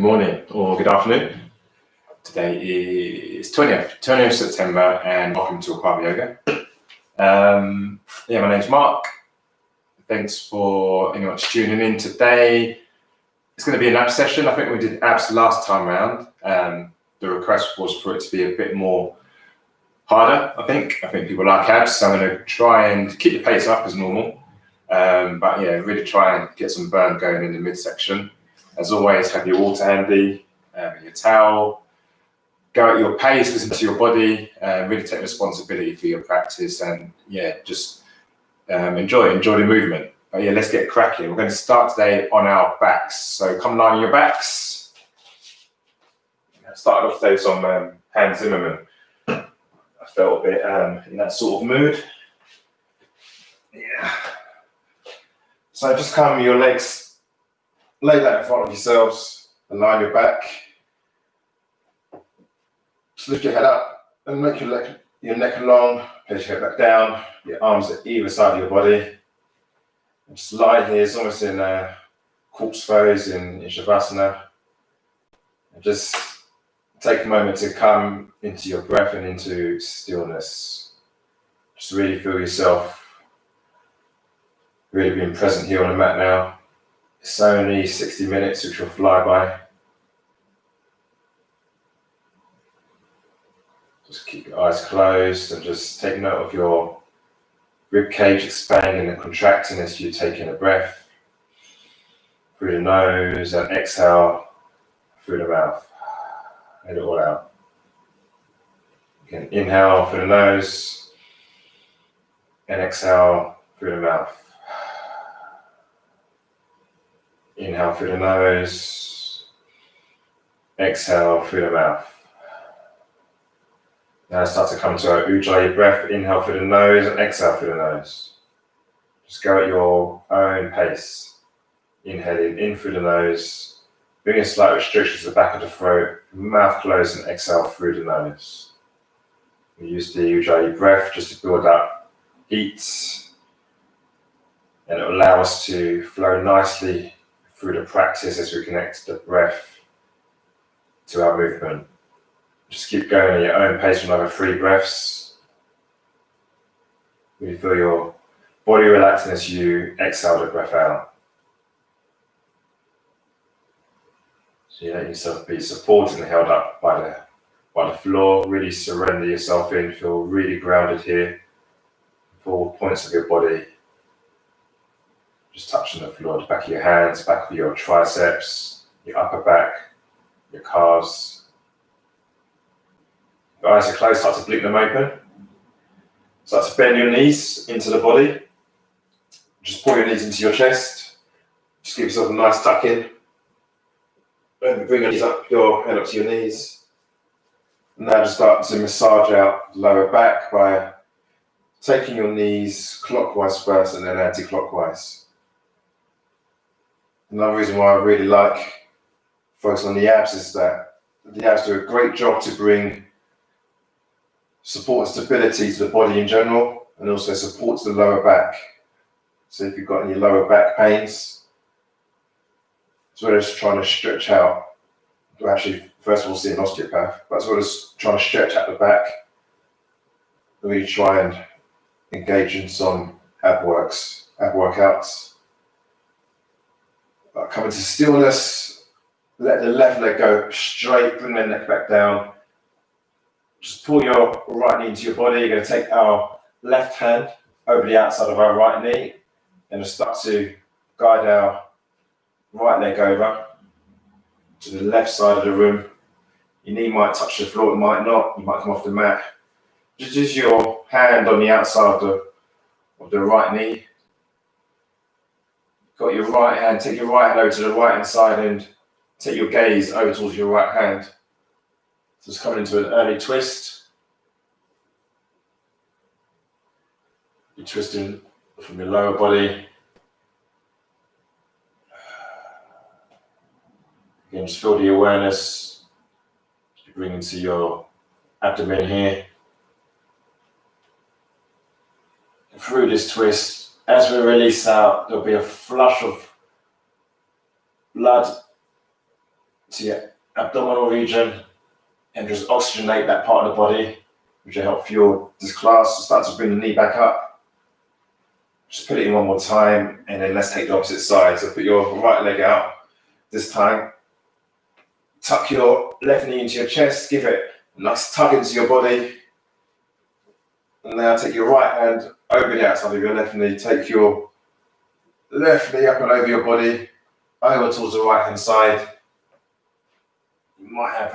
Good morning or good afternoon. Today is 20th September and welcome to Akwaaba Yoga. My name's Mark. Thanks for anyone tuning in today. It's going to be an abs session. I think we did abs last time round. The request was for it to be a bit more harder, I think. I think people like abs, so I'm going to try and keep the pace up as normal. Really try and get some burn going in the midsection. As always, have your water handy, your towel. Go at your pace, listen to your body, really take responsibility for your practice, and just enjoy the movement. But let's get cracking. We're going to start today on our backs. So come lie on your backs. I started off today with some Hans Zimmerman. I felt a bit in that sort of mood. Yeah. So just calm your legs. Lay that in front of yourselves and lie on your back. Just lift your head up and make your neck long. Place your head back down. Your arms at either side of your body. And just lie here. It's almost in corpse pose in Shavasana. And just take a moment to come into your breath and into stillness. Just really feel yourself really being present here on the mat now. It's only 60 minutes, which will fly by. Just keep your eyes closed and just take note of your rib cage expanding and contracting as you take in a breath through the nose and exhale through the mouth. Let it all out. Again, inhale through the nose and exhale through the mouth. Inhale through the nose, exhale through the mouth. Now start to come to our Ujjayi breath. Inhale through the nose and exhale through the nose. Just go at your own pace. Inhaling in through the nose, bring a slight restriction to the back of the throat, mouth closed and exhale through the nose. We use the Ujjayi breath just to build up heat, and it will allow us to flow nicely through the practice as we connect the breath to our movement. Just keep going at your own pace for another 3 breaths. Really feel your body relaxing as you exhale the breath out. So you let yourself be supported and held up by the floor. Really surrender yourself in. Feel really grounded here. For all points of your body. Just touching the floor, the back of your hands, back of your triceps, your upper back, your calves. Your eyes are closed, start to blink them open. Start to bend your knees into the body. Just pull your knees into your chest. Just give yourself a nice tuck in. And bring your knees up, your head up to your knees. And now just start to massage out the lower back by taking your knees clockwise first and then anti-clockwise. Another reason why I really like focusing on the abs is that the abs do a great job to bring support and stability to the body in general, and also support to the lower back. So if you've got any lower back pains, as well as trying to stretch out, actually first of all see an osteopath, but as well as trying to stretch out the back, really try and engage in some ab workouts. Come into stillness, let the left leg go straight, bring the neck back down. Just pull your right knee into your body. You're going to take our left hand over the outside of our right knee and just start to guide our right leg over to the left side of the room. Your knee might touch the floor, it might not, you might come off the mat. Just use your hand on the outside of the right knee. Got your right hand, take your right hand over to the right hand side and take your gaze over towards your right hand. So it's coming into an early twist. You're twisting from your lower body. Again, just feel the awareness. You bring into your abdomen here. Through this twist, as we release out, there'll be a flush of blood to your abdominal region and just oxygenate that part of the body, which will help fuel this class. So start to bring the knee back up. Just put it in one more time, and then let's take the opposite side. So put your right leg out this time. Tuck your left knee into your chest, give it a nice tug into your body. And now take your right hand over the outside of your left knee. Take your left knee up and over your body, over towards the right hand side. You might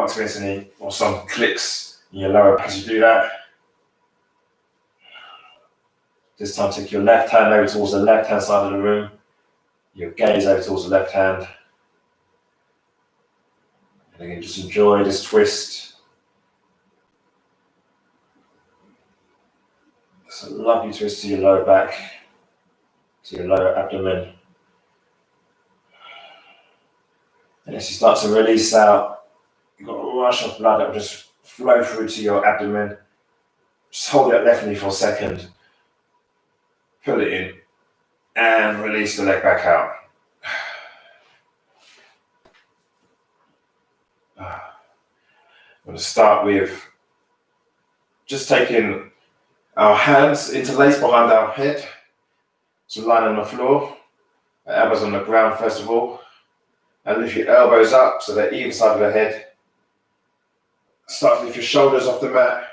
experience any or some clicks in your lower back as you do that. This time take your left hand over towards the left hand side of the room. Your gaze over towards the left hand. And again, just enjoy this twist. It's a lovely twist to your lower back, to your lower abdomen. And as you start to release out, you've got a rush of blood that will just flow through to your abdomen. Just hold that left knee for a second. Pull it in and release the leg back out. I'm going to start with just taking our hands interlaced behind our head. So lying on the floor, elbows on the ground first of all. And lift your elbows up so they're either side of the head. Start to lift your shoulders off the mat.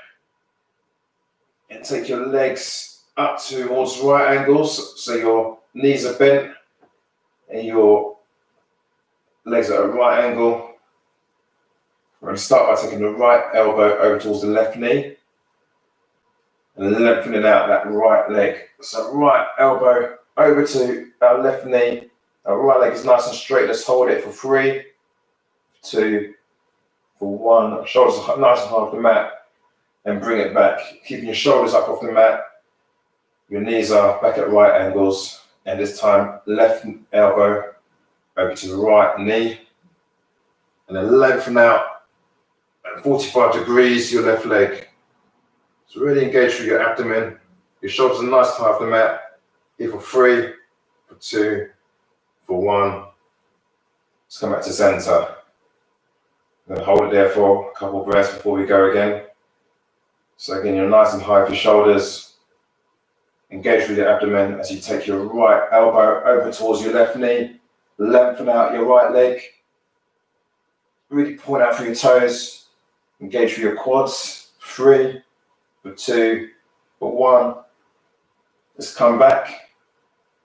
And take your legs up towards right angles. So your knees are bent and your legs are at a right angle. We're going to start by taking the right elbow over towards the left knee. And lengthening out that right leg. So right elbow over to our left knee. Our right leg is nice and straight. Let's hold it for 3, 2, for 1. Shoulders are nice and high off the mat. And bring it back. Keeping your shoulders up off the mat. Your knees are back at right angles. And this time, left elbow over to the right knee. And then lengthen out at 45 degrees your left leg. So really engage through your abdomen. Your shoulders are nice and high off the mat. Here for 3, for 2, for 1. Let's come back to center. Then hold it there for a couple of breaths before we go again. So again, you're nice and high with your shoulders. Engage through your abdomen as you take your right elbow over towards your left knee. Lengthen out your right leg. Really point out through your toes. Engage through your quads. 3, for 2, for 1. Let's come back.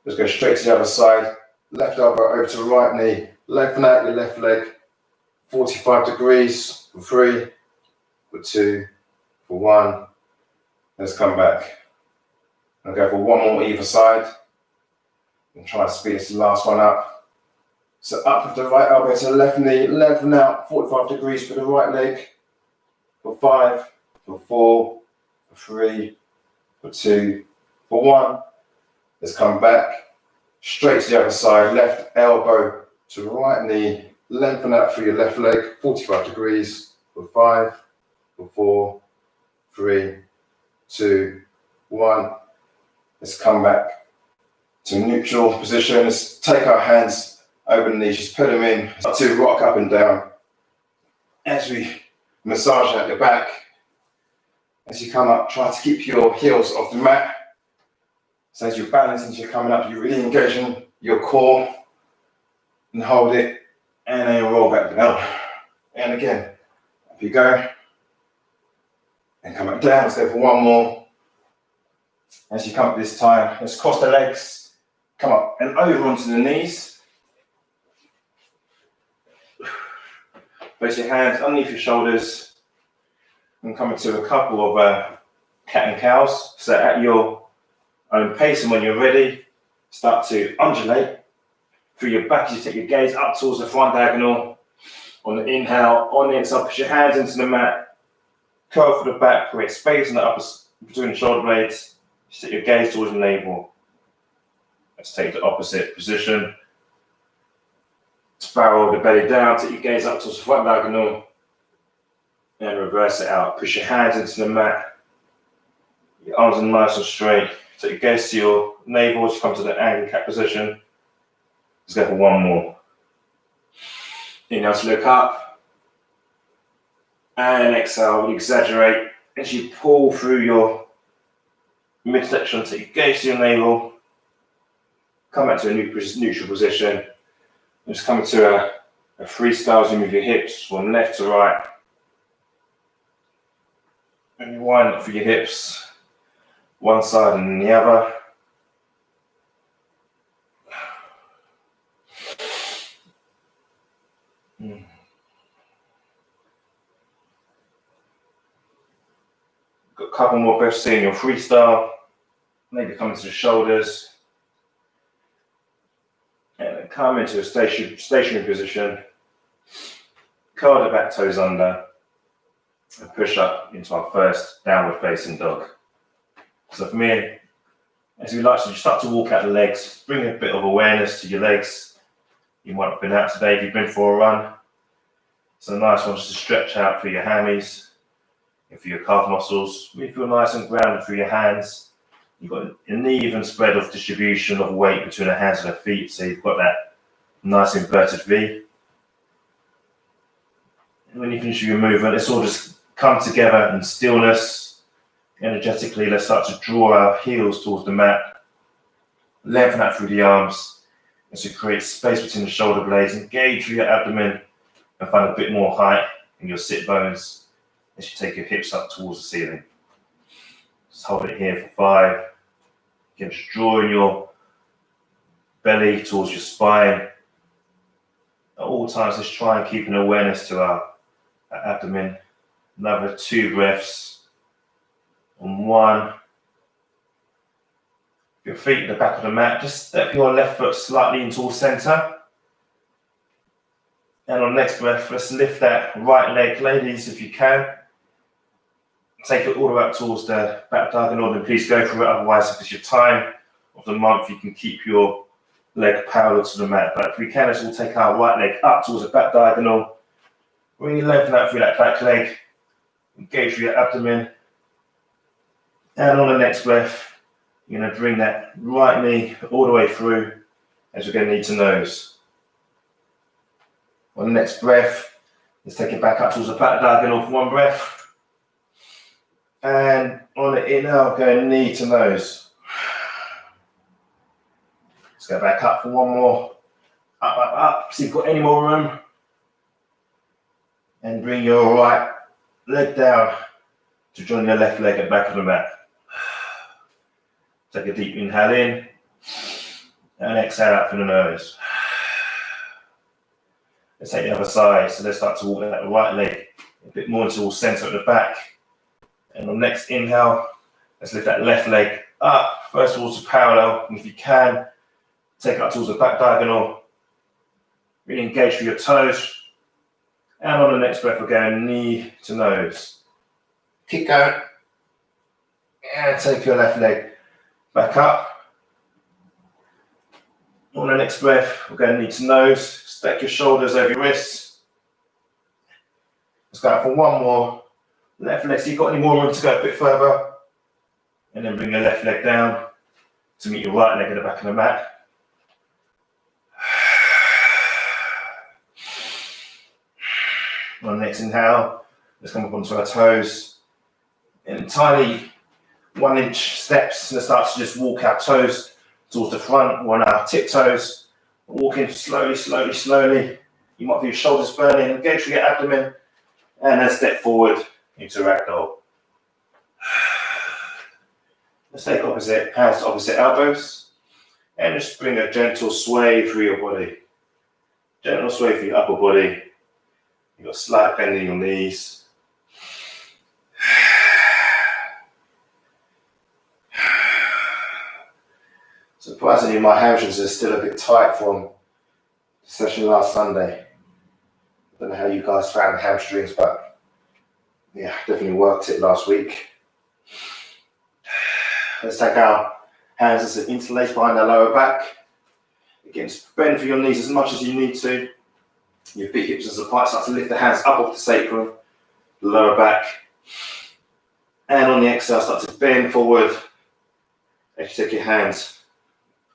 Let's go straight to the other side. Left elbow over to the right knee. Lengthen out your left leg. 45 degrees for 3, for 2, for 1. Let's come back. I'll go for 1 more either side. And try and speed this last one up. So up with the right elbow to the left knee. Lengthen out 45 degrees for the right leg. For 5, for 4, for 3, for 2, for 1. Let's come back. Straight to the other side. Left elbow to the right knee. Lengthen out through your left leg. 45 degrees. For 5, for 4, 3, 2, 1. Let's come back to neutral position. Let's take our hands over the knees. Just put them in. Start to rock up and down. As we massage out your back. As you come up, try to keep your heels off the mat. So as you're balancing, as you're coming up, you're really engaging your core. And hold it. And then you roll back down. And again, up you go. And come back down. Let's go for 1 more. As you come up this time, let's cross the legs. Come up and over onto the knees. Place your hands underneath your shoulders. And come into a couple of cat and cows. So at your own pace, and when you're ready, start to undulate through your back as you take your gaze up towards the front diagonal. On the inhale, on the exhale, push your hands into the mat. Curl for the back, create space in the upper between the shoulder blades. Just take your gaze towards the navel. Let's take the opposite position. Spiral the belly down, take your gaze up towards the front diagonal. And reverse it out. Push your hands into the mat. Your arms are nice and straight. Take your gaze to your navel as you come to the angry cat position. Let's go for 1 more. Inhale to look up. And exhale, exaggerate as you pull through your midsection, take your gaze to your navel. Come back to a neutral position. Just come to a freestyle as you move your hips from left to right. And you wind up for your hips, one side and the other. Got a couple more breaths in your freestyle. Maybe come into the shoulders. And then come into a stationary position. Curl the back toes under. And push up into our first downward facing dog. So for me, as you like to start to walk out the legs, bring a bit of awareness to your legs. You might have been out today if you've been for a run. So a nice one just to stretch out for your hammies and for your calf muscles. You feel nice and grounded through your hands. You've got an even spread of distribution of weight between the hands and the feet, so you've got that nice inverted V. And when you finish your movement, let's all just come together in stillness. Energetically, let's start to draw our heels towards the mat. Lengthen out through the arms as you create space between the shoulder blades. Engage through your abdomen and find a bit more height in your sit bones as you take your hips up towards the ceiling. Just hold it here for 5. Again, just drawing your belly towards your spine. At all times, let's try and keep an awareness to our abdomen. Another 2 breaths. On 1. Your feet at the back of the mat. Just step your left foot slightly into the center. And on the next breath, let's lift that right leg, ladies, if you can. Take it all the way up towards the back diagonal, and please go for it. Otherwise, if it's your time of the month, you can keep your leg parallel to the mat. But if we can, let's all take our right leg up towards the back diagonal. Really lengthen out through that back leg. Engage through your abdomen. And on the next breath, you're going to bring that right knee all the way through as we're going to knee to nose. On the next breath, let's take it back up towards the back diagonal for 1 breath. And on the inhale, go knee to nose. Let's go back up for 1 more. Up, up, up. See if you've got any more room. And bring your right leg down to join your left leg at the back of the mat. Take a deep inhale in. And exhale out through the nose. Let's take the other side. So let's start to walk that right leg a bit more into the center at the back. And on the next inhale, let's lift that left leg up. First of all, to parallel. And if you can, take it up towards the back diagonal. Really engage through your toes. And on the next breath, we're going knee to nose. Keep going. And take your left leg back up. On the next breath, we're going knee to nose. Stack your shoulders over your wrists. Let's go out for 1 more. Left leg, so you've got any more room to go a bit further. And then bring your left leg down to meet your right leg at the back of the mat. On the next inhale, let's come up onto our toes. In tiny 1-inch steps, let's start to just walk our toes towards the front, on our tiptoes. Walking slowly, slowly, slowly. You might feel your shoulders burning. Engage through your abdomen. And then step forward into ragdoll. Let's take opposite hands to opposite elbows. And just bring a gentle sway through your body. Gentle sway through your upper body. You've got slight bend in your knees. Surprisingly, my hamstrings are still a bit tight from the session last Sunday. I don't know how you guys found the hamstrings, but yeah, definitely worked it last week. Let's take our hands as an interlace behind our lower back. Again, bend through your knees as much as you need to. Your big hips as apart, start to lift the hands up off the sacrum, the lower back. And on the exhale, start to bend forward as you take your hands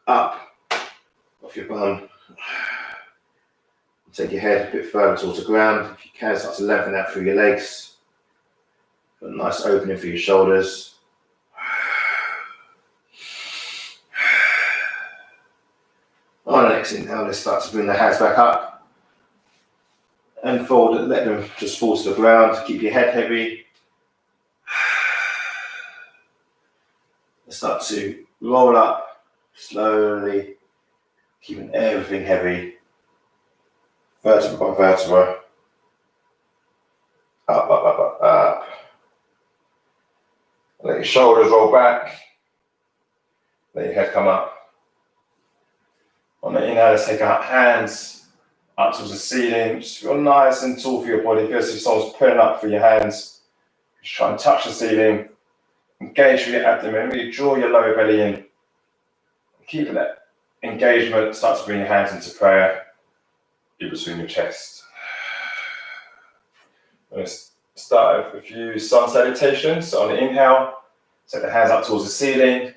up off your bum. Take your head a bit further towards the ground. If you can, start to lengthen out through your legs. Got a nice opening for your shoulders. On the next inhale, let's start to bring the hands back up and fold it. Let them just fall to the ground. Keep your head heavy. Start to roll up slowly, keeping everything heavy, vertebra by vertebra, up, up, up, up, up. Let your shoulders roll back, let your head come up. On the inhale, let's take our hands up towards the ceiling. Just feel nice and tall for your body. Feel as if someone's pulling up for your hands. Just try and touch the ceiling. Engage with your abdomen, really draw your lower belly in. Keep that engagement, start to bring your hands into prayer in between your chest. I'm going to start with a few sun salutations. So on the inhale, take the hands up towards the ceiling.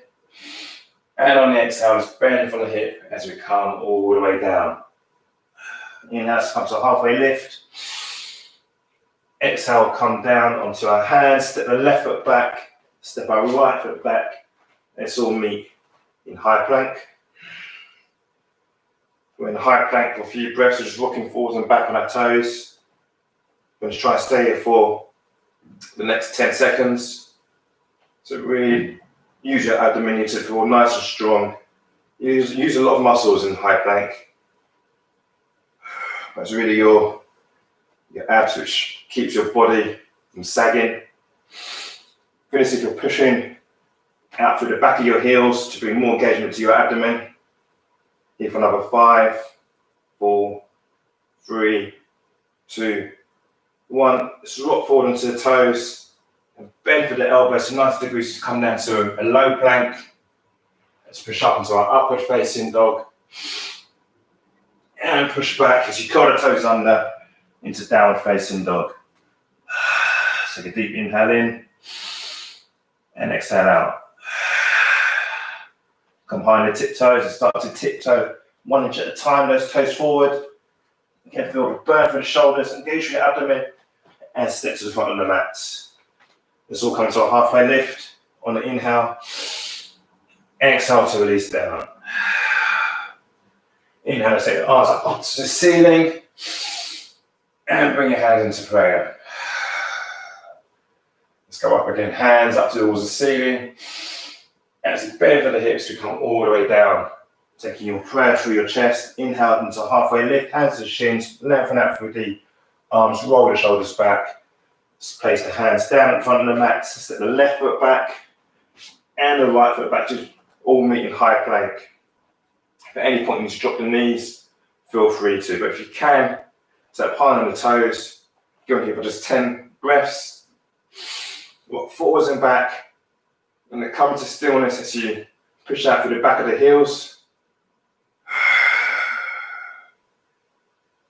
And on the exhale, just bend from the hip as we come all the way down. Inhale, come to a halfway lift. Exhale, come down onto our hands, step the left foot back. Step our right foot back. Let's all meet in high plank. We're in high plank for a few breaths, just rocking forwards and back on our toes. We're going to try and stay here for the next 10 seconds. So really use your abdomen to feel nice and strong. Use a lot of muscles in high plank. That's really your abs, which keeps your body from sagging. Feel as if you're pushing out through the back of your heels to bring more engagement to your abdomen. Here for another 5, 4, 3, 2, 1. Let's rock forward onto the toes and bend for the elbows to 90 degrees to come down to a low plank. Let's push up into our upward facing dog. And push back as you curl the toes under into downward facing dog. Take a deep inhale in. And exhale out. Come behind the tiptoes and start to tiptoe 1 inch at a time, those toes forward. Again, feel the burn for the shoulders, engage with your abdomen, and step to the front of the mat. Let's all come to a halfway lift on the inhale. Exhale to release down. Inhale, take the arms up onto the ceiling, and bring your hands into prayer. Let's go up again, hands up towards the ceiling. As you bend for the hips, we come all the way down. Taking your prayer through your chest. Inhale into a halfway lift, hands to the shins, lengthen out through the arms, roll the shoulders back. Just place the hands down in front of the mat. Step the left foot back and the right foot back to all meet in high plank. If at any point you need to drop the knees, feel free to. But if you can, step high on the toes. Go here for just 10 breaths. Walk forwards and back, and then come to stillness as you push out through the back of the heels.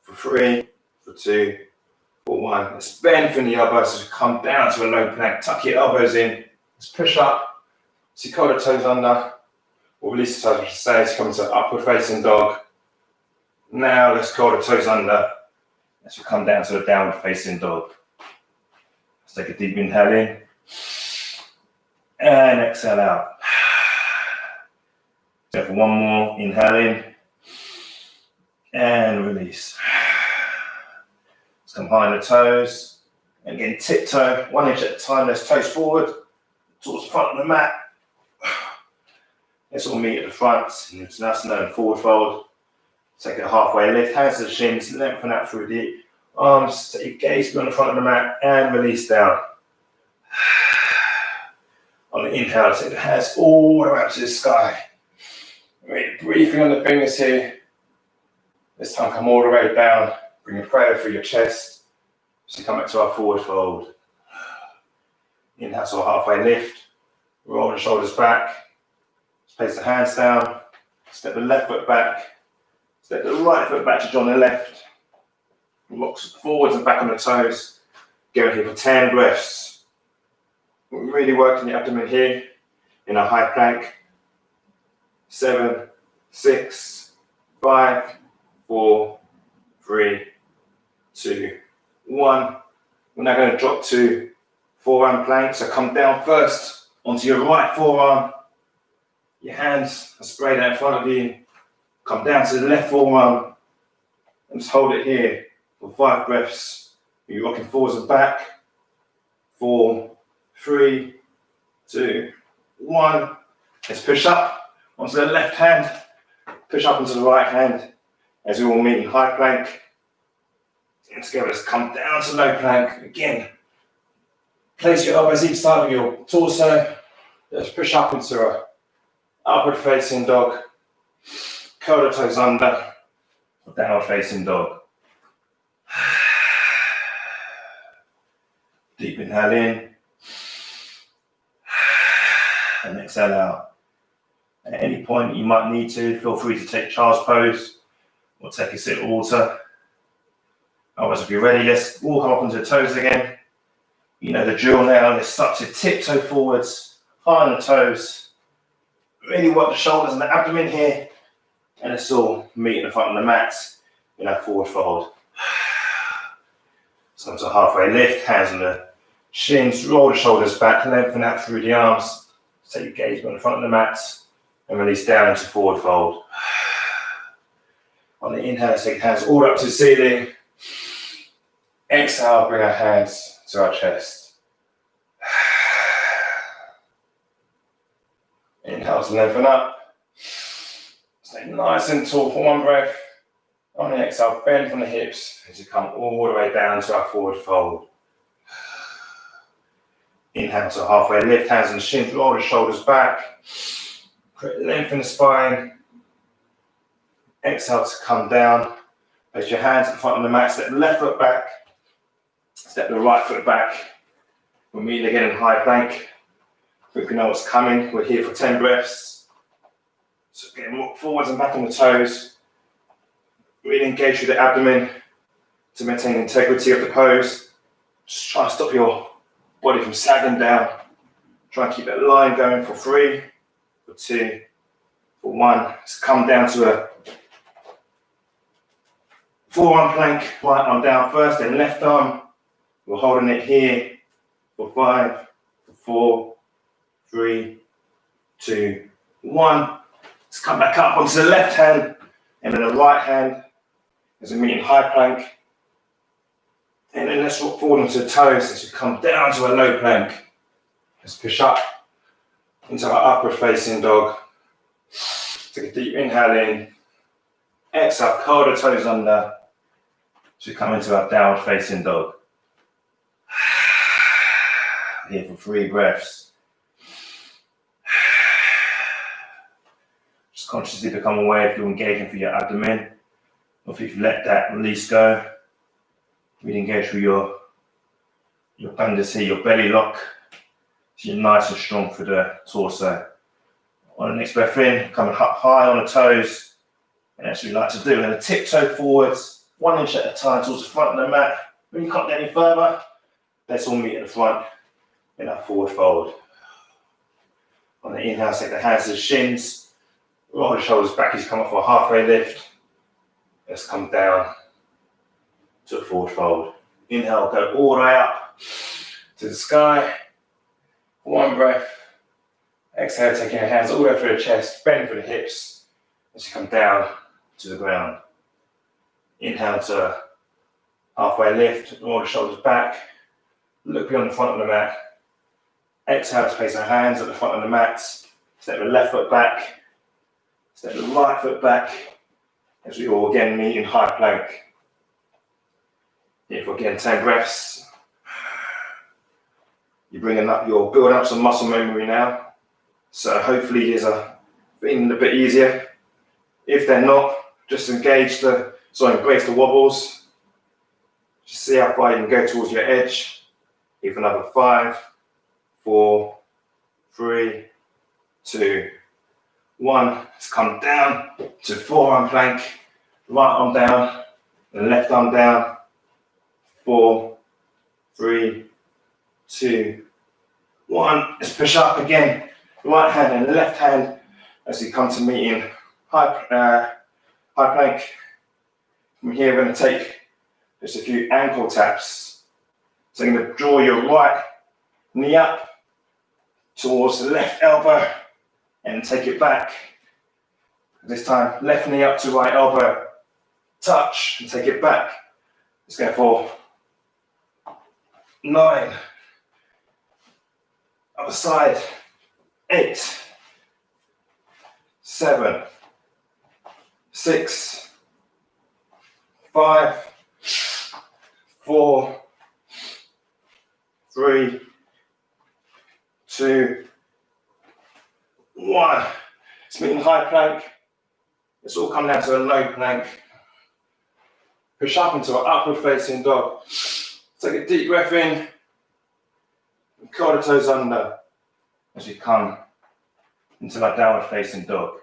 For 3, for 2, for 1. Let's bend from the elbows as we come down to a low plank. Tuck your elbows in. Let's push up. So you curl the toes under, or release the toes, I should say, to come to upward facing dog. Now let's curl the toes under as we come down to the downward facing dog. Let's take a deep inhale in. And exhale out. Go for 1 more. Inhale in. And release. Let's come behind the toes. And again, tiptoe 1 inch at a time. Let's toes forward towards the front of the mat. Let's all meet at the front. Vinyasa and forward fold. Take a halfway lift. Hands to the shins. Lengthen out through the arms. Take your gaze beyond the front of the mat and release down. On the inhale, take the hands all the way up to the sky. Really breathing on the fingers here. This time come all the way down. Bring a prayer through your chest. So come back to our forward fold. Inhale to a halfway lift. Roll the shoulders back. Place the hands down. Step the left foot back. Step the right foot back to join the left. Rocks forwards and back on the toes. Go here for 10 breaths. We're really working the abdomen here in a high plank. 7, 6, 5, 4, 3, 2, 1. We're now going to drop to forearm plank. So come down first onto your right forearm. Your hands are sprayed out in front of you. Come down to the left forearm and just hold it here for 5 breaths. You're rocking forwards and back. 4, 3, 2, 1. Let's push up onto the left hand. Push up onto the right hand as we all meet in high plank. And together, let's come down to low plank. Again, place your elbows each side of your torso. Let's push up into a upward facing dog. Curl the toes under. Downward facing dog. Deep inhale in. And exhale out. At any point you might need to, feel free to take child's pose or take a sip of water. Otherwise, if you're ready, let's walk up onto the toes again. You know the drill now. Let's start to tiptoe forwards, high on the toes. Really work the shoulders and the abdomen here. And let's all meet in the front of the mat in our forward fold. So come to a halfway lift, hands on the shins, roll the shoulders back, lengthen out through the arms. Take your gaze on the front of the mat and release down into forward fold. On the inhale, take hands all up to the ceiling. Exhale, bring our hands to our chest. Inhale to lengthen up. Stay nice and tall for 1 breath. On the exhale, bend from the hips as you come all the way down to our forward fold. Inhale to a halfway lift, hands on the shins, roll the shoulders back. Create length in the spine. Exhale to come down. Place your hands in front of the mat, step the left foot back. Step the right foot back. We'll meet again in high plank. If we know what's coming, we're here for 10 breaths. So again, walk forwards and back on the toes. Really engage with the abdomen to maintain the integrity of the pose. Just try and stop your body from sagging down. Try and keep that line going for 3, for 2, for 1. Let's come down to a forearm plank. Right arm down first, then left arm. We're holding it here for 5, for 4, 3, 2, 1. Let's come back up onto the left hand and then the right hand as we meet in high plank. And then let's walk forward onto the toes as we come down to a low plank. Let's push up into our upward facing dog. Take a deep inhale in. Exhale, curl the toes under as we come into our downward facing dog. Here for 3 breaths. Just consciously become aware if you're engaging for your abdomen or if you've let that release go. Really engage with your bandhas here, your belly lock. So you're nice and strong for the torso. On the next breath in, coming up high on the toes. And as we like to do, we're going to tiptoe forwards, 1 inch at a time towards the front of the mat. When you can't get any further, let's all meet at the front in our forward fold. On the inhale, take the hands to the shins, roll the shoulders back as you come up for a halfway lift. Let's come down to a forward fold. Inhale, go all the way up to the sky. 1 breath. Exhale, taking your hands all the way through the chest, bend for the hips as you come down to the ground. Inhale to halfway lift, roll the shoulders back, look beyond the front of the mat. Exhale to place our hands at the front of the mat. Step the left foot back, step the right foot back as we all again meet in high plank. Here for again 10 breaths. You're building up some muscle memory now. So hopefully these are feeling a bit easier. If they're not, just embrace the wobbles. Just see how far you can go towards your edge. Here for another 5, 4, 3, 2, 1. Let's come down to forearm plank. Right arm down, and left arm down. 4, 3, 2, 1. Let's push up again. Right hand and left hand as you come to meet in high plank. From here, we're going to take just a few ankle taps. So you're going to draw your right knee up towards the left elbow and take it back. This time, left knee up to right elbow, touch and take it back. Let's go for 9. Other side, 8, 7, 6, 5, 4, 3, 2, 1. It's meeting high plank. Let's all come down to a low plank. Push up into an upward facing dog. Take a deep breath in. And curl the toes under as we come into that downward facing dog.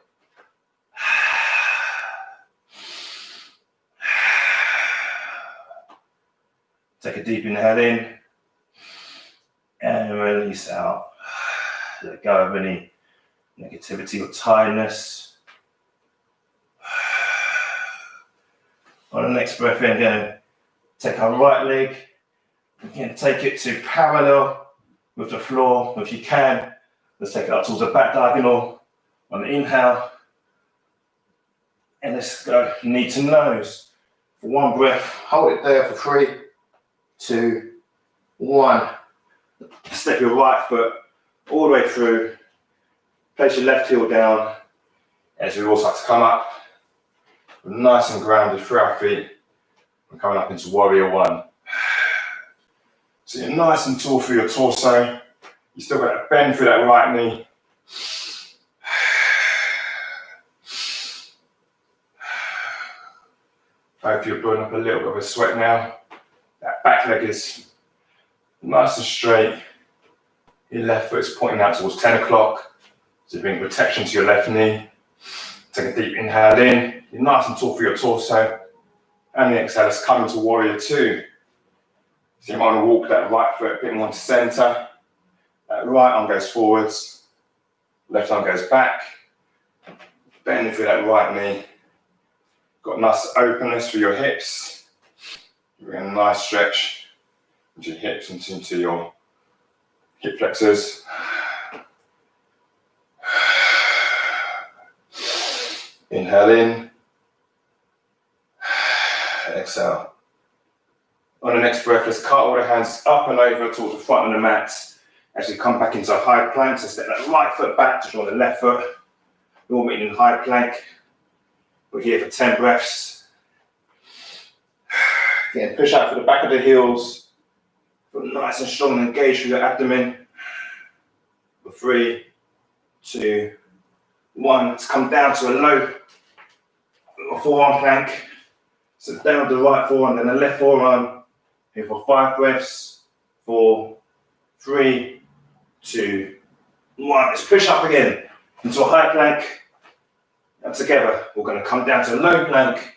Take a deep inhale in and release out. Let go of any negativity or tiredness. On the next breath in, again, take our right leg, again, take it to parallel with the floor. If you can, let's take it up towards the back diagonal on the inhale. And let's go knee to nose. For 1 breath, hold it there for 3, 2, 1. Step your right foot all the way through. Place your left heel down as we all start to come up. Nice and grounded through our feet. We're coming up into warrior 1. So you're nice and tall through your torso. You still got to bend through that right knee. Hope you're building up a little bit of a sweat now. That back leg is nice and straight. Your left foot is pointing out towards 10 o'clock. So you bring protection to your left knee. Take a deep inhale in. You're nice and tall for your torso. And the exhale is coming to warrior 2. So you might want to walk that right foot a bit more to center. That right arm goes forwards. Left arm goes back. Bending through that right knee. Got nice openness for your hips. You're getting a nice stretch into your hips and into your hip flexors. Inhale in. Exhale. On the next breath, let's cartwheel the hands up and over towards the front of the mat as we come back into a high plank. So step that right foot back to join the left foot. We're all meeting in high plank. We're here for 10 breaths. Again, push out for the back of the heels. Feel nice and strong and engage through your abdomen. For 3, 2, 1. Let's come down to a low forearm plank. So down the right forearm, then the left forearm. Here for 5 breaths. 4, 3, 2, 1. Let's push up again into a high plank. And together, we're going to come down to a low plank.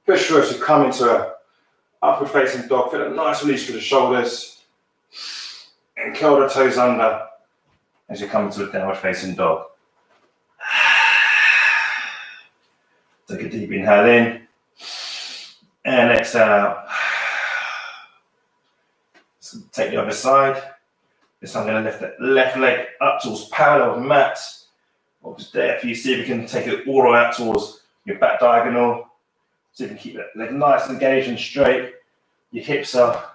Push through as we come into a upward facing dog. Feel a nice release through the shoulders. And curl the toes under as you come into a downward facing dog. Take a deep inhale in. And exhale out. So take the other side. This time I'm going to lift that left leg up towards parallel with the mat. What was there for you? See if you can take it all the way out towards your back diagonal. So you can keep that leg nice and engaged and straight. Your hips are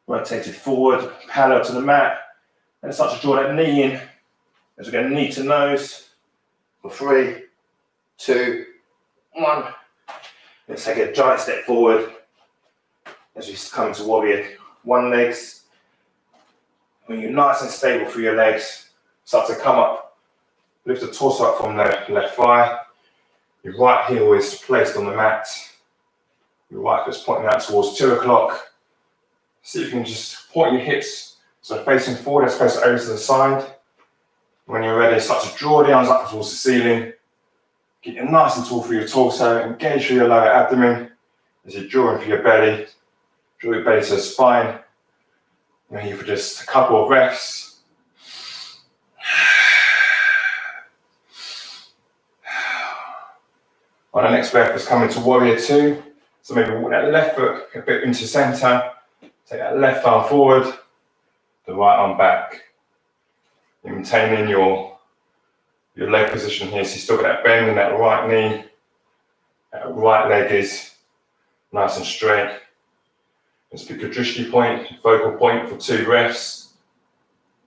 rotated forward, parallel to the mat. And start to draw that knee in as we go knee to nose. For 3, 2, 1. Let's take a giant step forward as we come into warrior 1 legs. When you're nice and stable through your legs, start to come up. Lift the torso up from the left thigh. Your right heel is placed on the mat. Your right foot's pointing out towards 2 o'clock. See if you can just point your hips so facing forward as opposed to over to the side. When you're ready, start to draw the arms up towards the ceiling. Get you nice and tall through your torso. Engage through your lower abdomen as you're drawing for your belly. Draw your belly to the spine. We're here for just a couple of breaths. On the next breath, let's come into warrior 2. So maybe walk that left foot a bit into center, take that left arm forward, the right arm back. You're maintaining your leg position here, so you still got that bend in that right knee. That right leg is nice and straight. Let's pick a drishti point, focal point for 2 breaths.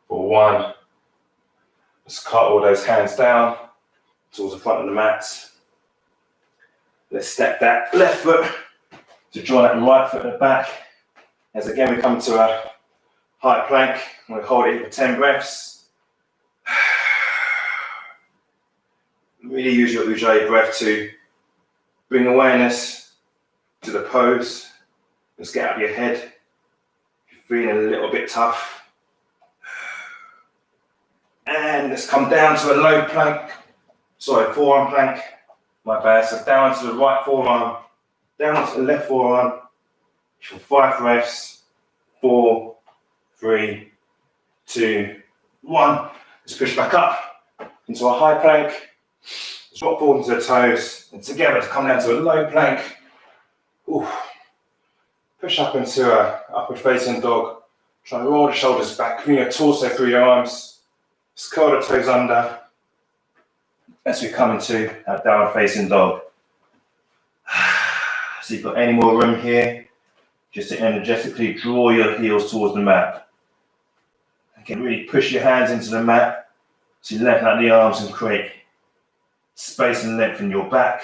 For 1, let's cut all those hands down towards the front of the mat. Let's step that left foot to join that right foot at the back. As again we come to a high plank, we'll hold it for 10 breaths. Really use your Ujjayi breath to bring awareness to the pose. Let's get out of your head. If you're feeling a little bit tough. And let's come down to a low plank. Sorry, forearm plank. My bad. So down to the right forearm, down to the left forearm. For 5 breaths. 4, 3, 2, 1. Let's push back up into a high plank. Let's drop forward into the toes. And together, let's come down to a low plank. Ooh. Push up into a upward facing dog. Try and roll the shoulders back, bring your torso through your arms. Let's curl the toes under. As we come into our downward facing dog. So you've got any more room here, just to energetically draw your heels towards the mat. Again, really push your hands into the mat so you lengthen out the arms and create space and length in your back.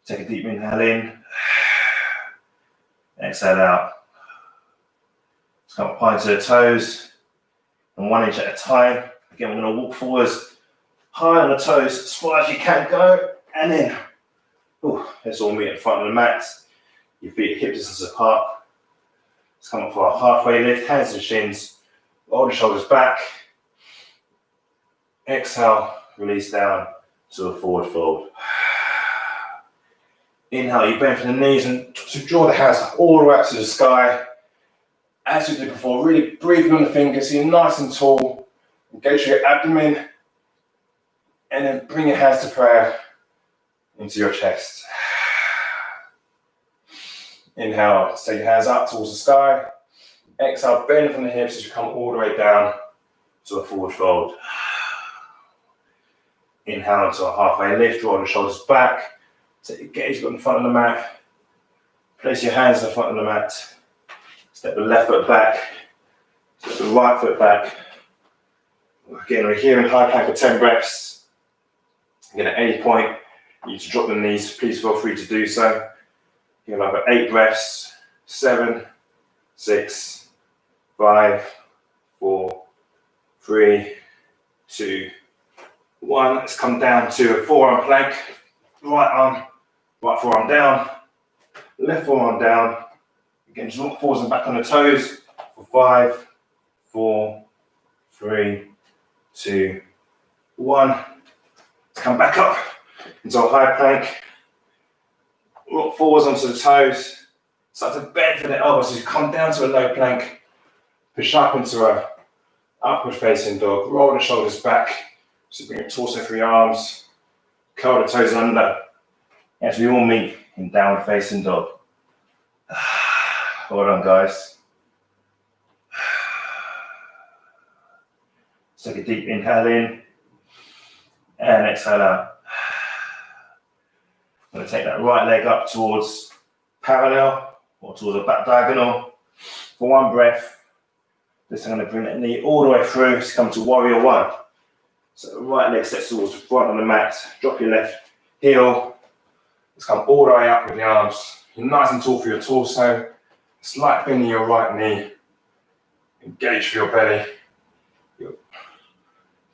Take a deep inhale in. Exhale out. Let's come up high to the toes, and 1 inch at a time. Again, we're going to walk forwards, high on the toes, as far as you can go, and then, let's all meet at the front of the mat. Your feet are hip distance apart. Let's come up for a halfway lift, hands to the shins, roll the shoulders back. Exhale, release down to a forward fold. Inhale, you bend from the knees and to draw the hands all the way up to the sky. As we did before, really breathing on the fingers, so you're nice and tall. Engage your abdomen. And then bring your hands to prayer into your chest. Inhale, take your hands up towards the sky. Exhale, bend from the hips as you come all the way down to a forward fold. Inhale into a halfway lift, draw the shoulders back. Take your gaze on the front of the mat. Place your hands on the front of the mat. Step the left foot back. Step the right foot back. Again, we're here in high plank for 10 breaths. Again, at any point, you need to drop the knees. Please feel free to do so. You'll have 8 breaths. 7, 6, 5, 4, 3, 2, 1. Let's come down to a forearm plank. Right forearm down, left forearm down. Again, just walk forwards and back on the toes for 5, 4, 3, 2, 1. Let's come back up into a high plank. Walk forwards onto the toes. Start to bend for the elbows as you come down to a low plank. Push up into a upward facing dog. Roll the shoulders back. So bring your torso through your arms. Curl the toes under as we all meet in downward facing dog. Well done, guys. Let's take a deep inhale in and exhale out. I'm going to take that right leg up towards parallel or towards a back diagonal for 1 breath. This I'm going to bring that knee all the way through. Let's come to warrior 1. So the right leg steps towards the front of the mat. Drop your left heel. Let's come all the way up with the arms. You're nice and tall for your torso. Slight bend in your right knee. Engage for your belly.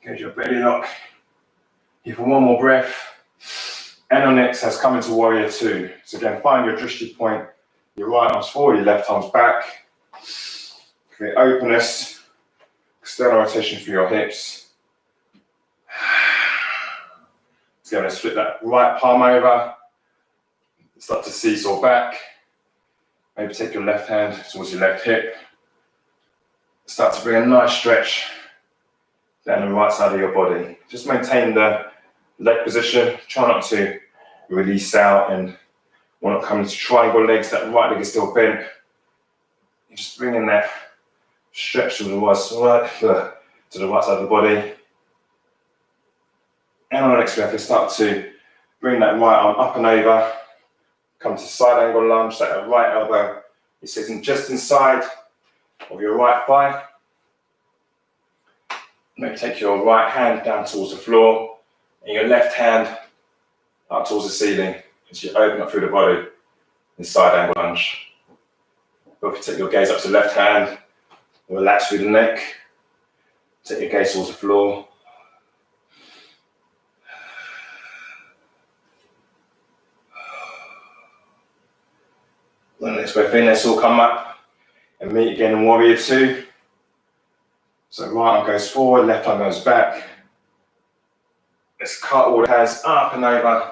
Engage your belly lock. Here for 1 more breath. And on exhale, come into warrior 2. So again, find your drishti point. Your right arm's forward, your left arm's back. Create openness. External rotation for your hips. So let's flip that right palm over. Start to seesaw back. Maybe take your left hand towards your left hip. Start to bring a nice stretch down the right side of your body. Just maintain the leg position. Try not to release out and Want to come into triangle legs, that right leg is still bent. You just bring in that stretch to the right side of the body. And on the next breath, you start to bring that right arm up and over. Come to side angle lunge, that right elbow is sitting just inside of your right thigh. Maybe take your right hand down towards the floor and your left hand up towards the ceiling as you open up through the body in side angle lunge. Or if you take your gaze up to the left hand, relax through the neck, take your gaze towards the floor. On the next breath in, let's all come up and meet again in warrior two. So right arm goes forward, left arm goes back. Let's cartwheel the hands up and over.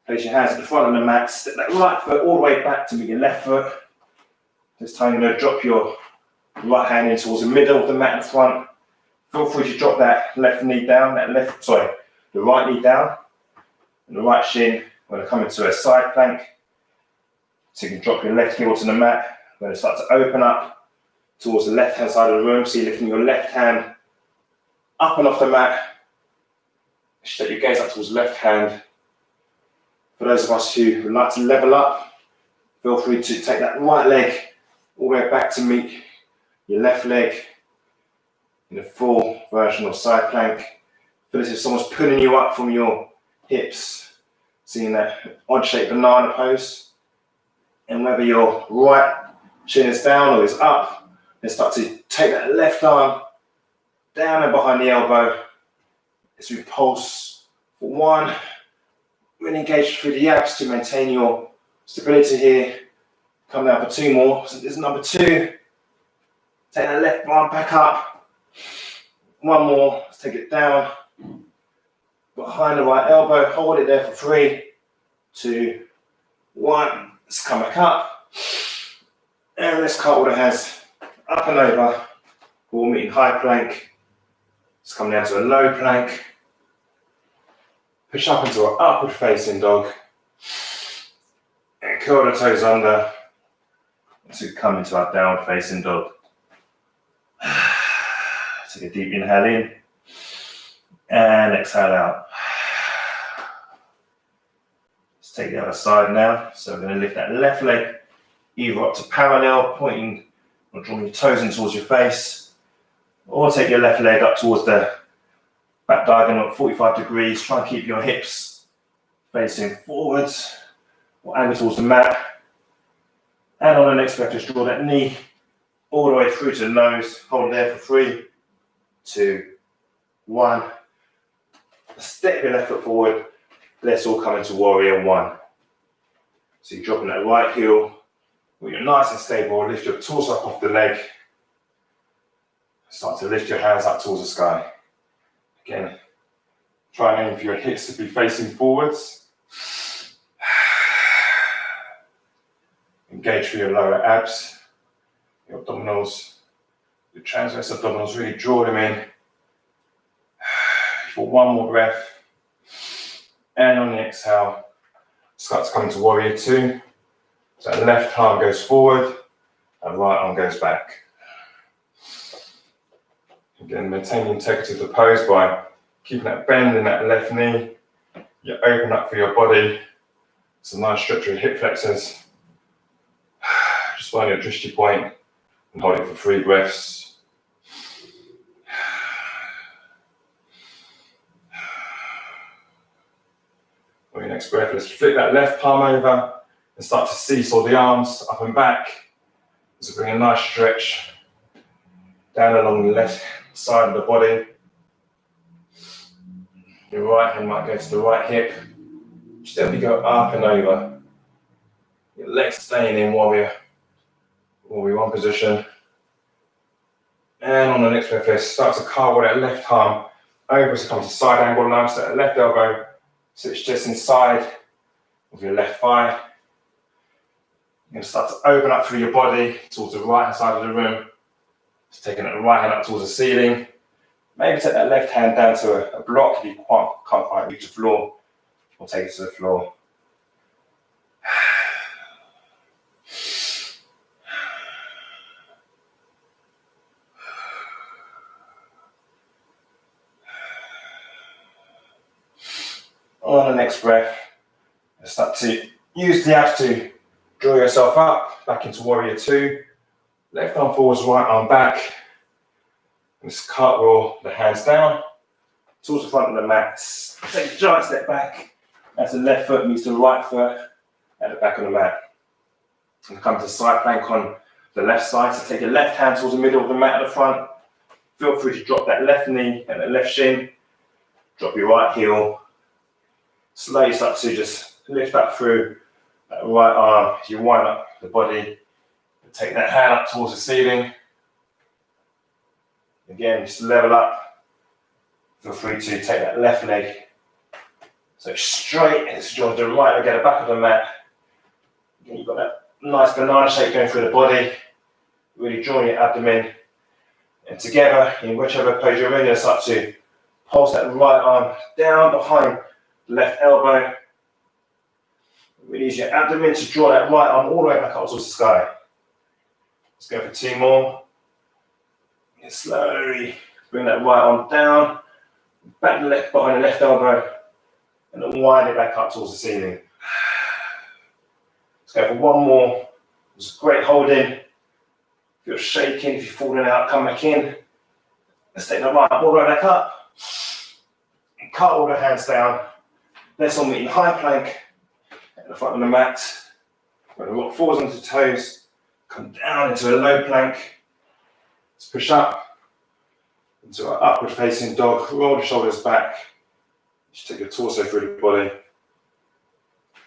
Place your hands at the front of the mat, step that right foot all the way back to meet your left foot. This time you're going to drop your right hand in towards the middle of the mat in front. Feel free to drop that left knee down, the right knee down, and the right shin. We're going to come into a side plank. So you can drop your left heel to the mat. We're going to start to open up towards the left hand side of the room. So you're lifting your left hand up and off the mat. Take your gaze up towards the left hand. For those of us who would like to level up, feel free to take that right leg all the way back to meet your left leg in a full version of side plank. Feel as if someone's pulling you up from your hips, seeing that odd shaped banana pose. And whether your right shin is down or is up, then start to take that left arm down and behind the elbow as we pulse for one. Really engage through the abs to maintain your stability here. Come down for two more. So this is number two. Take that left arm back up. One more. Let's take it down. Behind the right elbow. Hold it there for 3, 2, 1. Let's come back up. And let's cartwheel the hands up and over. We'll meet in high plank. Let's come down to a low plank. Push up into an upward facing dog. And curl the toes under. To come into our downward facing dog. Take a deep inhale in. And exhale out. Let's take the other side now. So we're going to lift that left leg either up to parallel, pointing or drawing your toes in towards your face. Or take your left leg up towards the back diagonal at 45 degrees. Try and keep your hips facing forwards or angle towards the mat. And on the next breath, just draw that knee all the way through to the nose. Hold there for 3, 2, 1. Step your left foot forward. Let's all come into warrior one. So you're dropping that right heel. When you're nice and stable, lift your torso up off the leg. Start to lift your hands up towards the sky. Again, try and aim for your hips to be facing forwards. Engage for your lower abs, your abdominals, your transverse abdominals, really draw them in. For one more breath. And on the exhale, start to come into warrior two. So that left arm goes forward, and right arm goes back. Again, maintain the integrity of the pose by keeping that bend in that left knee. You open up for your body. It's a nice stretch of your hip flexors. Just find your drishti point and hold it for 3 breaths. On your next breath, let's flip that left palm over and start to seesaw the arms up and back. So bring a nice stretch down along the left side of the body. Your right hand might go to the right hip. Gently go up and over. Your legs staying in warrior one position. And on the next breath, let's start to carve that left arm over to come to side angle lunge. So that left elbow sits just inside of your left thigh. You're going to start to open up through your body towards the right hand side of the room. Just taking that right hand up towards the ceiling. Maybe take that left hand down to a block if you can't quite reach the floor, or take it to the floor. On the next breath, start to use the abs to draw yourself up, back into warrior two. Left arm forwards, right arm back. Just cartwheel the hands down towards the front of the mat. Take a giant step back as the left foot meets the right foot at the back of the mat. And come to side plank on the left side. So take your left hand towards the middle of the mat at the front. Feel free to drop that left knee and the left shin. Drop your right heel. Slowly start to just lift back through that right arm as you wind up the body. Take that hand up towards the ceiling. Again, just level up. Feel free to take that left leg. So straight as join the right leg at the back of the mat. Again, you've got that nice banana shape going through the body. Really drawing your abdomen. And together, in whichever pose you're in, you'll start to pulse that right arm down behind the left elbow. Really use your abdomen to draw that right arm all the way back up towards the sky. Let's go for two more. And slowly bring that right arm down, back the left behind the left elbow, and then wind it back up towards the ceiling. Let's go for one more. It's great holding. If you're shaking, if you're falling out, come back in. Let's take that right arm all the way back up. And cut all the hands down. Let's all meet in high plank at the front of the mat. We're going to rock forwards onto toes. Come down into a low plank. Let's push up into our upward facing dog. Roll the shoulders back. Just take your torso through the body.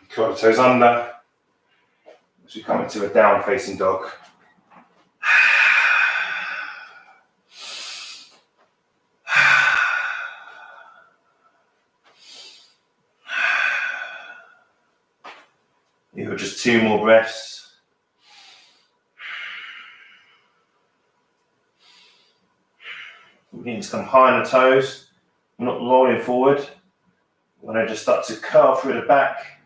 Curl the toes under. As we come into a down facing dog. Here are just two more breaths. We need to come high on the toes. We're not rolling forward. We're going to just start to curl through the back.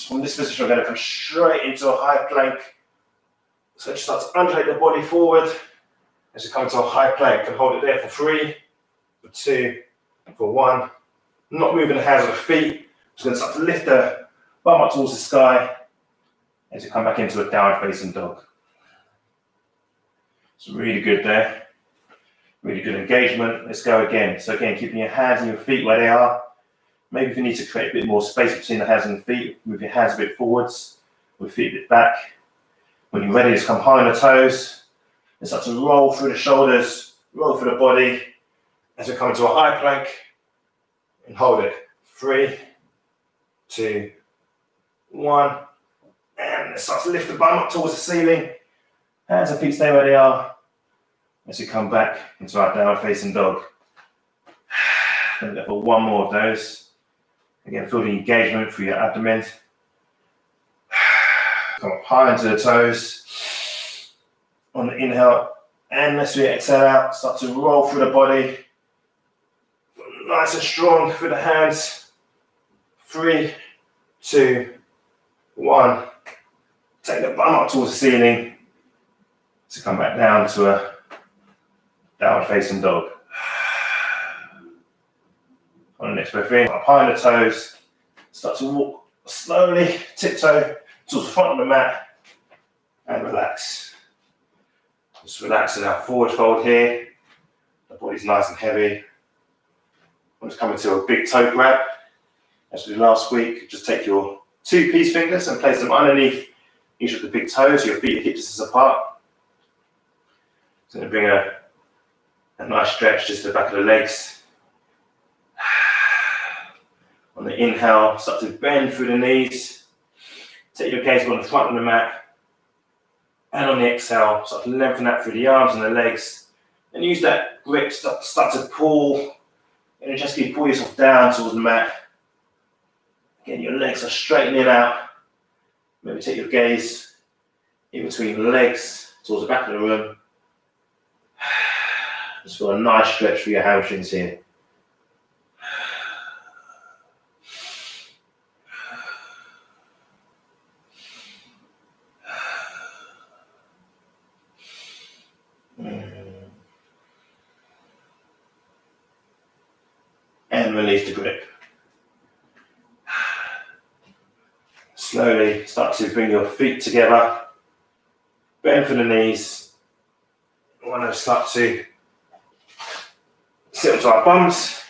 From this position, we're going to come straight into a high plank. So just start to undulate the body forward as you come to a high plank and hold it there for 3, for 2, for 1. Not moving the hands or the feet. Just going to start to lift the bum up towards the sky as you come back into a down facing dog. It's really good there. Really good engagement. Let's go again. So again, keeping your hands and your feet where they are. Maybe if you need to create a bit more space between the hands and the feet, move your hands a bit forwards, with feet a bit back. When you're ready, just come high on the toes and start to roll through the shoulders, roll through the body as we come into a high plank and hold it. 3, 2, 1. And let's start to lift the bum up towards the ceiling. Hands and feet stay where they are. As we come back into our downward facing dog. Going to go for one more of those. Again, feel the engagement through your abdomen. Come up high into the toes. On the inhale, and as we exhale out, start to roll through the body. Nice and strong through the hands. 3, 2, 1. Take the bum up towards the ceiling. To come back down to a downward facing dog. On the next breath in, up high on the toes. Start to walk slowly, tiptoe towards the front of the mat and relax. Just relax in our forward fold here. The body's nice and heavy. I'm just coming to a big toe grab. As we did last week, just take your 2 peace fingers and place them underneath each of the big toes. Your feet are hip distance apart. So going to bring a nice stretch just to the back of the legs. On the inhale, start to bend through the knees. Take your gaze on the front of the mat. And on the exhale, start to lengthen that through the arms and the legs. And use that grip, start to pull. And just keep pull yourself down towards the mat. Again, your legs are straightening out. Maybe take your gaze in between the legs towards the back of the room. Just feel a nice stretch for your hamstrings here. And release the grip. Slowly start to bring your feet together, bend for the knees. We want to start to sit onto our bums.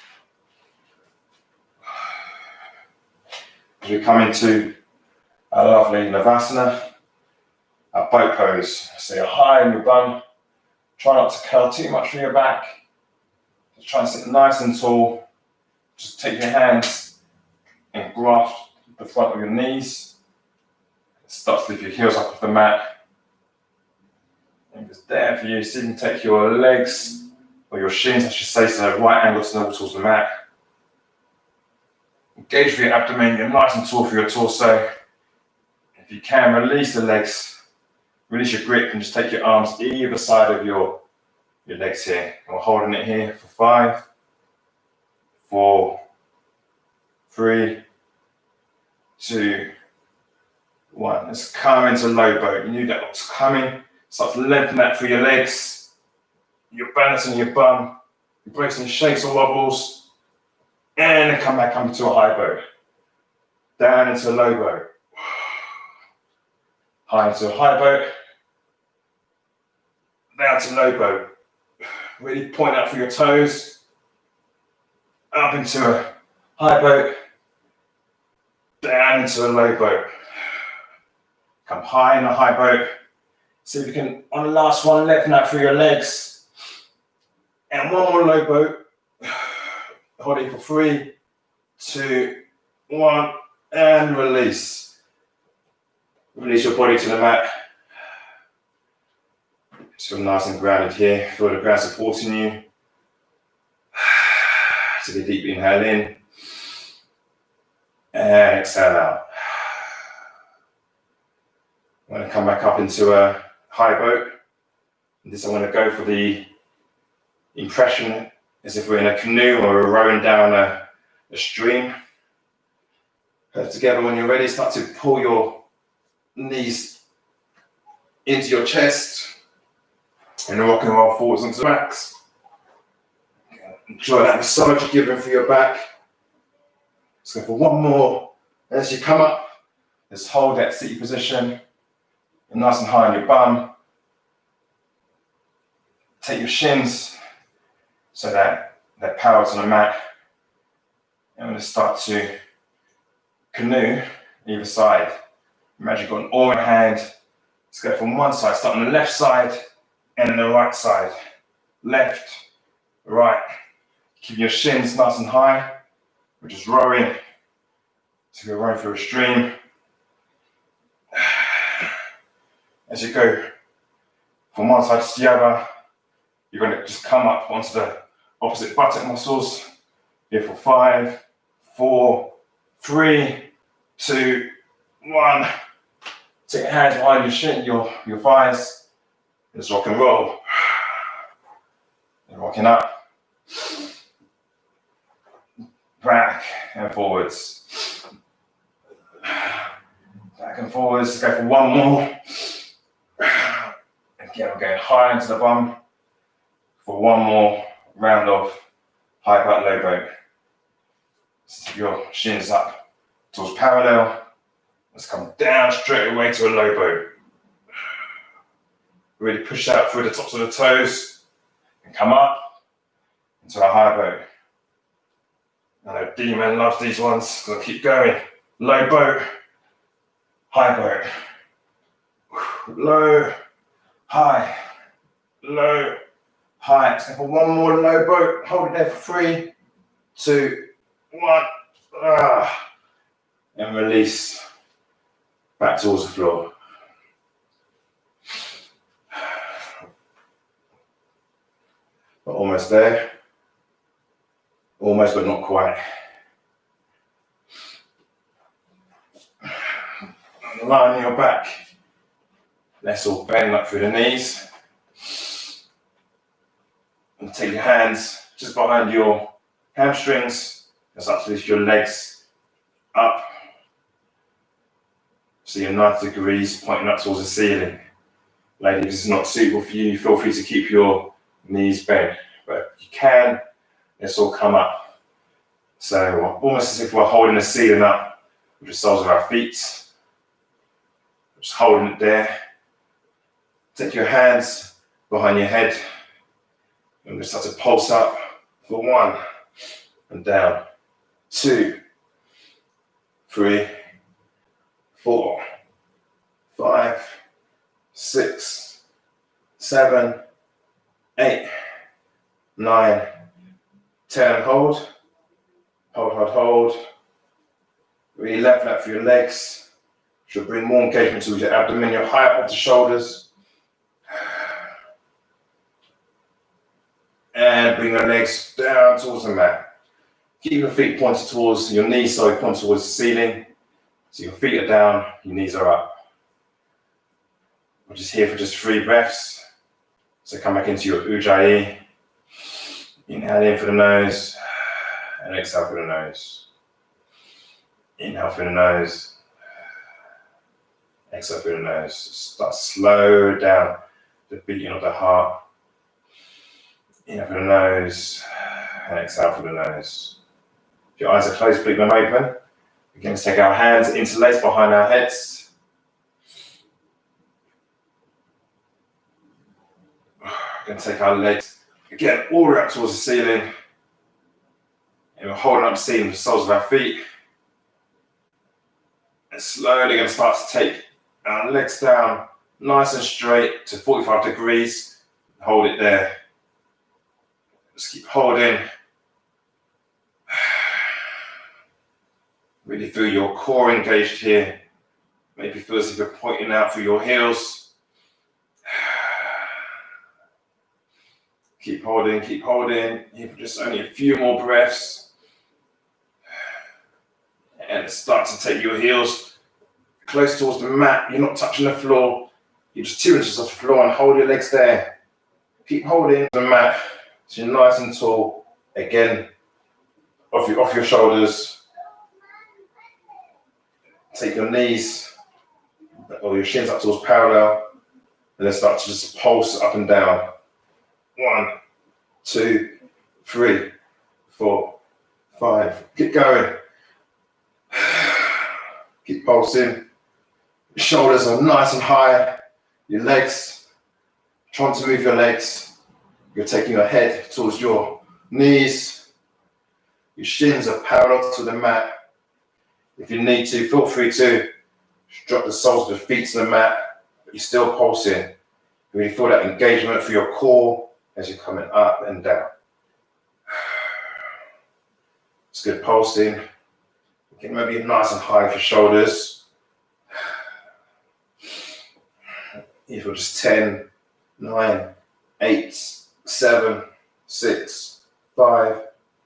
As we come into our lovely Navasana, our boat pose. So you're high on your bum. Try not to curl too much from your back. Just try and sit nice and tall. Just take your hands and grasp the front of your knees. Start to lift your heels up off the mat. And it's there for you. So you can take your legs, or your shins, I should say, to the right angle towards the mat. Engage for your abdomen. You're nice and tall for your torso. If you can, release the legs. Release your grip and just take your arms either side of your legs here. And we're holding it here for 5, 4, 3, 2, 1. Let's come into low boat. You knew that was coming. Start to lengthen that through your legs. You're balancing your bum. You're bracing shakes or wobbles. And then come back up into a high boat. Down into a low boat. High into a high boat. Down to low boat. Really point out through your toes. Up into a high boat. Down into a low boat. Come high in a high boat. See if you can, on the last one, lengthen out through your legs. And one more low boat. Hold it for 3, 2, 1, and release. Release your body to the mat. Just feel nice and grounded here. Feel the ground supporting you. Take a deep inhale in. And exhale out. I'm going to come back up into a high boat. And this I'm going to go for the impression as if we're in a canoe or we're rowing down a stream. Head together. When you're ready, start to pull your knees into your chest and rock and roll forwards onto the backs. Enjoy that massage you're giving for your back. Let's go for one more. As you come up, let's hold that seated position. You're nice and high on your bum. Take your shins so that they're parallel to the mat. And we're going to start to canoe either side. Imagine you've got an oar in hand. Let's go from one side. Start on the left side and then the right side. Left, right. Keep your shins nice and high. We're just rowing. So we're rowing through a stream. As you go from one side to the other, you're going to just come up onto the opposite buttock muscles. Here for 5, 4, 3, 2, 1. Take your hands behind your shin, your thighs. Let's rock and roll. And rocking up. Back and forwards. Back and forwards. Let's go for one more. Again, we're going high into the bum for one more round of high boat, low boat. Keep your shins up towards parallel. Let's come down straight away to a low boat. Really push out through the tops of the toes and come up into a high boat. I know D-Man loves these ones, so I'll keep going. Low boat, high boat. Low, high, low, high. Let's go for one more low boat. Hold it there for 3, 2, 1. And release back towards the floor. We're almost there. Almost, but not quite. Lie on your back. Let's all bend up through the knees. And take your hands just behind your hamstrings. And start to lift your legs up. So you're 90 degrees pointing up towards the ceiling. Ladies, if this is not suitable for you, feel free to keep your knees bent. But if you can, let's all come up. So almost as if we're holding the ceiling up with the soles of our feet. Just holding it there. Take your hands behind your head and just start to pulse up for 1 and down, 2, 3, 4, 5, 6, 7, 8, 9, 10. Hold, hold, hold, hold. Really lengthen out through your legs. Should bring more engagement towards your abdomen. You're high up off the shoulders. And bring your legs down towards the mat. Keep your feet pointed towards your knees, so point towards the ceiling. So your feet are down, your knees are up. We're just here for just 3 breaths. So come back into your Ujjayi. Inhale in for the nose and exhale for the nose. Inhale for the nose. Exhale through the nose. Start to slow down the beating of the heart. Inhale through the nose and exhale through the nose. If your eyes are closed, keep them open. We're going to take our hands interlaced behind our heads. We're going to take our legs again all the way up towards the ceiling. And we're holding up the ceiling with the soles of our feet. And slowly going to start to take our legs down nice and straight to 45 degrees. Hold it there. Just keep holding. Really feel your core engaged here. Maybe feel as if you're pointing out through your heels. Keep holding, keep holding. Here for just only a few more breaths. And start to take your heels close towards the mat. You're not touching the floor. You're just 2 inches off the floor and hold your legs there. Keep holding the mat so you're nice and tall. Again, off your shoulders. Take your knees or your shins up towards parallel. And then start to just pulse up and down. 1, 2, 3, 4, 5. Keep going. Keep pulsing. Your shoulders are nice and high. Your legs, trying to move your legs. You're taking your head towards your knees. Your shins are parallel to the mat. If you need to, feel free to drop the soles of the feet to the mat, but you're still pulsing. You really feel that engagement through your core as you're coming up and down. It's good pulsing. Get maybe nice and high with your shoulders. Here for just 10, 9, 8, 7, 6, 5,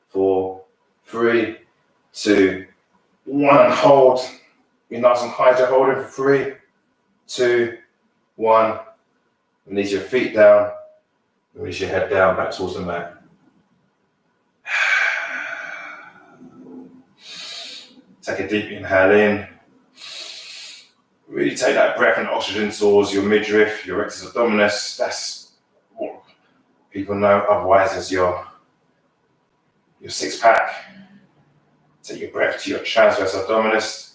4, 3, 2, 1, and hold. Be nice and high as you're holding for 3, 2, 1. Release your feet down. Release your head down back towards the mat. Take a deep inhale in. Really take that breath and oxygen towards your midriff, your rectus abdominis. That's what people know otherwise as your 6-pack. Take your breath to your transverse abdominis.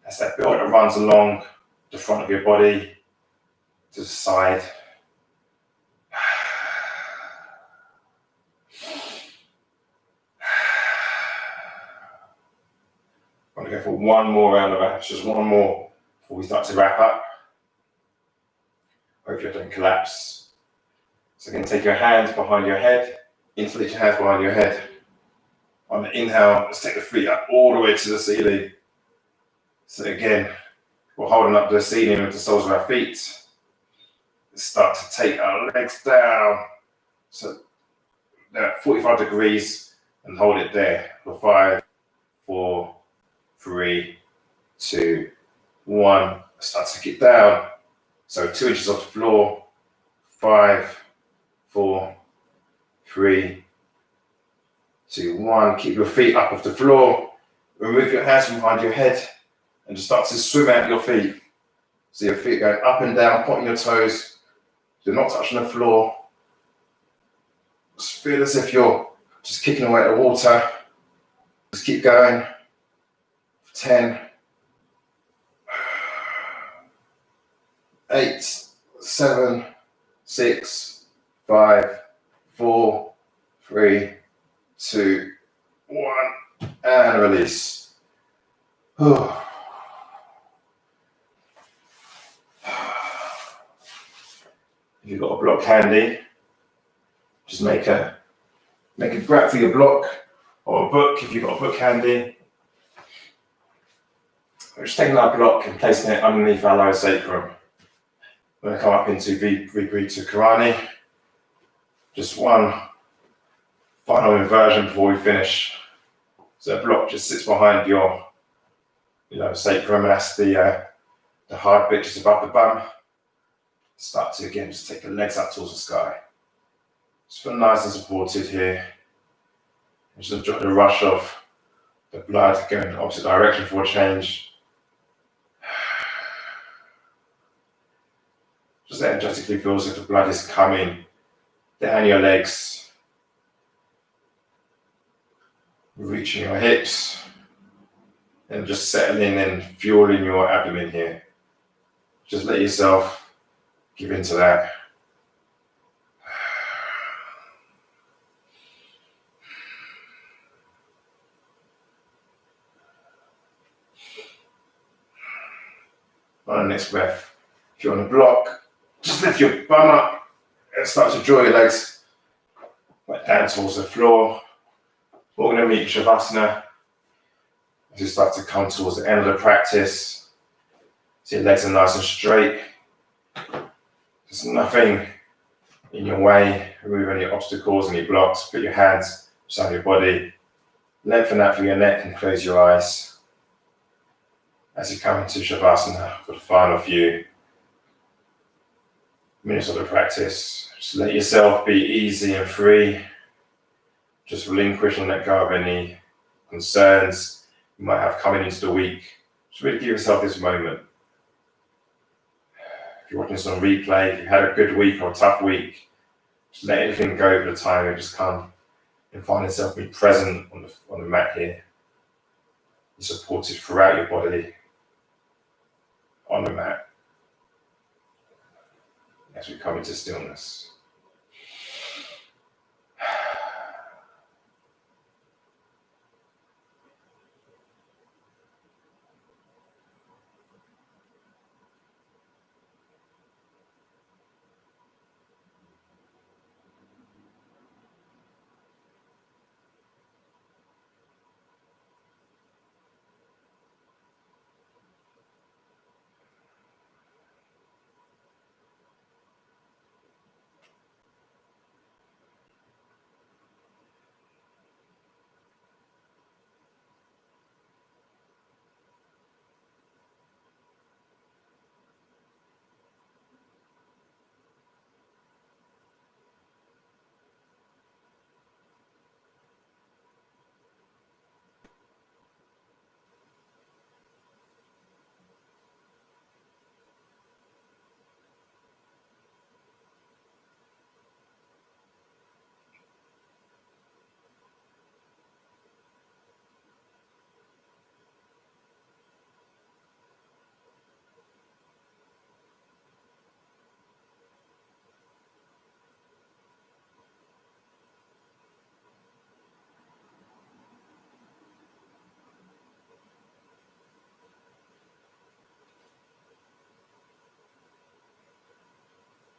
That's that belt that runs along the front of your body to the side. I'm going to go for one more round of that, just one more before we start to wrap up. Hope you don't collapse. So again, take your hands behind your head, interlace your hands behind your head. On the inhale, let's take the feet up all the way to the ceiling. So again, we're holding up the ceiling with the soles of our feet. Let's start to take our legs down. So they're at 45 degrees and hold it there for 5, 4, 3, 2, 1. Start to get down. So 2 inches off the floor. 5, 4, 3, 2, 1. Keep your feet up off the floor. Remove your hands from behind your head and just start to swim out your feet. So your feet going up and down, pointing your toes. You're not touching the floor. Just feel as if you're just kicking away at the water. Just keep going. 10, 8, 7, 6, 5, 4, 3, 2, 1, and release. If you've got a block handy, just make a grab for your block, or a book if you've got a book handy. We're just taking our block and placing it underneath our lower sacrum. We're going to come up into Vinyasa Karani. Just one final inversion before we finish. So the block just sits behind your lower sacrum, and that's the hard bit just above the bum. Start to again just take the legs up towards the sky. Just feel nice and supported here. Just enjoy the rush of the blood going in the opposite direction for a change. Just energetically feels like the blood is coming down your legs, reaching your hips, and just settling and fueling your abdomen here. Just let yourself give into that. On the next breath, if you're on a block, just lift your bum up and start to draw your legs back down towards the floor. We're going to meet Shavasana as you start to come towards the end of the practice. So your legs are nice and straight. There's nothing in your way. Remove any obstacles, any blocks. Put your hands beside your body. Lengthen out through your neck and close your eyes. As you come into Shavasana for the final few minutes of the practice, just let yourself be easy and free. Just relinquish and let go of any concerns you might have coming into the week. Just really give yourself this moment. If you're watching this on replay, if you've had a good week or a tough week, just let anything go for the time and just come and find yourself be present on the mat here. You're supported throughout your body on the mat as we come into stillness.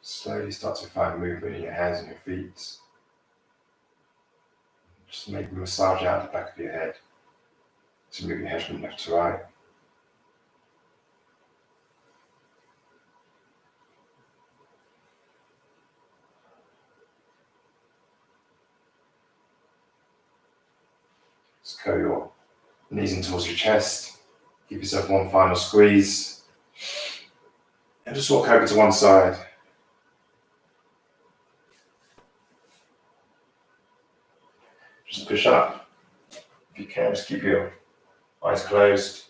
Slowly start to find movement in your hands and your feet. Just maybe massage out the back of your head. So move your head from left to right. Just curl your knees in towards your chest. Give yourself one final squeeze. And just walk over to one side. Just push up. If you can, just keep your eyes closed.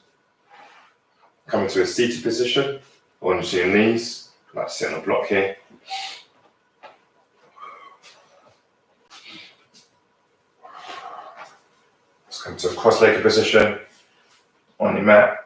Come into a seated position, or onto your knees. Like to sit on a block here. Let's come to a cross-legged position on your mat.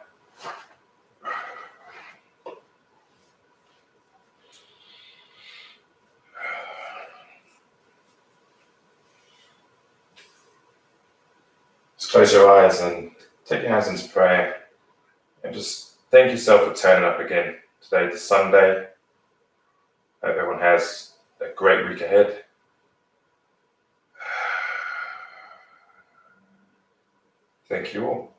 close your eyes and take your hands into prayer and just thank yourself for turning up again. Today is Sunday. Hope everyone has a great week ahead. Thank you all.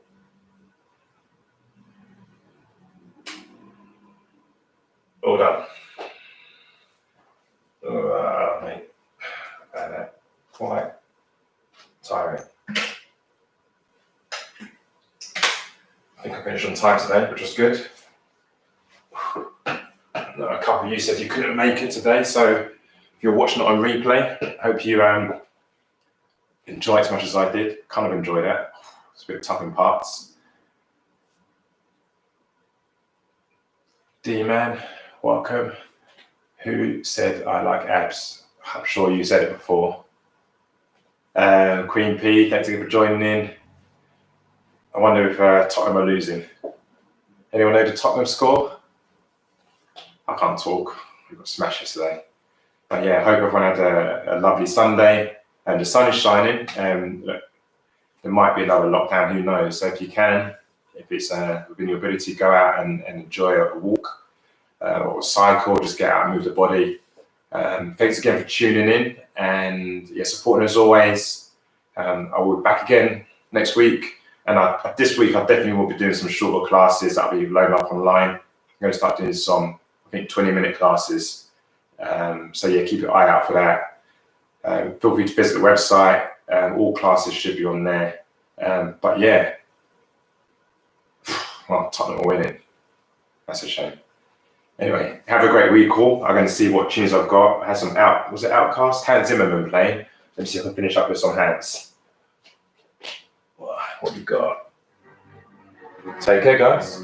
All done. Mate, quite tiring. I think I finished on time today, which was good. A couple of you said you couldn't make it today, so if you're watching it on replay, hope you enjoyed as much as I did. Kind of enjoyed it. It's a bit tough in parts. D-Man, welcome. Who said I like abs? I'm sure you said it before. Queen P, thanks again for joining in. I wonder if Tottenham are losing. Anyone know the Tottenham score? I can't talk. We got smashed yesterday. But yeah, I hope everyone had a lovely Sunday. And the sun is shining. Look, there might be another lockdown, who knows? So if you can, if it's within your ability, go out and enjoy a walk or a cycle, just get out and move the body. Thanks again for tuning in and yeah, supporting as always. I will be back again next week. And this week, I definitely will be doing some shorter classes that'll be loaded up online. I'm going to start doing some, I think, 20-minute classes. So yeah, keep your eye out for that. Feel free to visit the website. All classes should be on there. But yeah, well, Tottenham are winning. That's a shame. Anyway, have a great week all. I'm going to see what tunes I've got. I had some was it Outcast? Hans Zimmerman playing. Let me see if I can finish up with some hands. What we got? Take care, guys.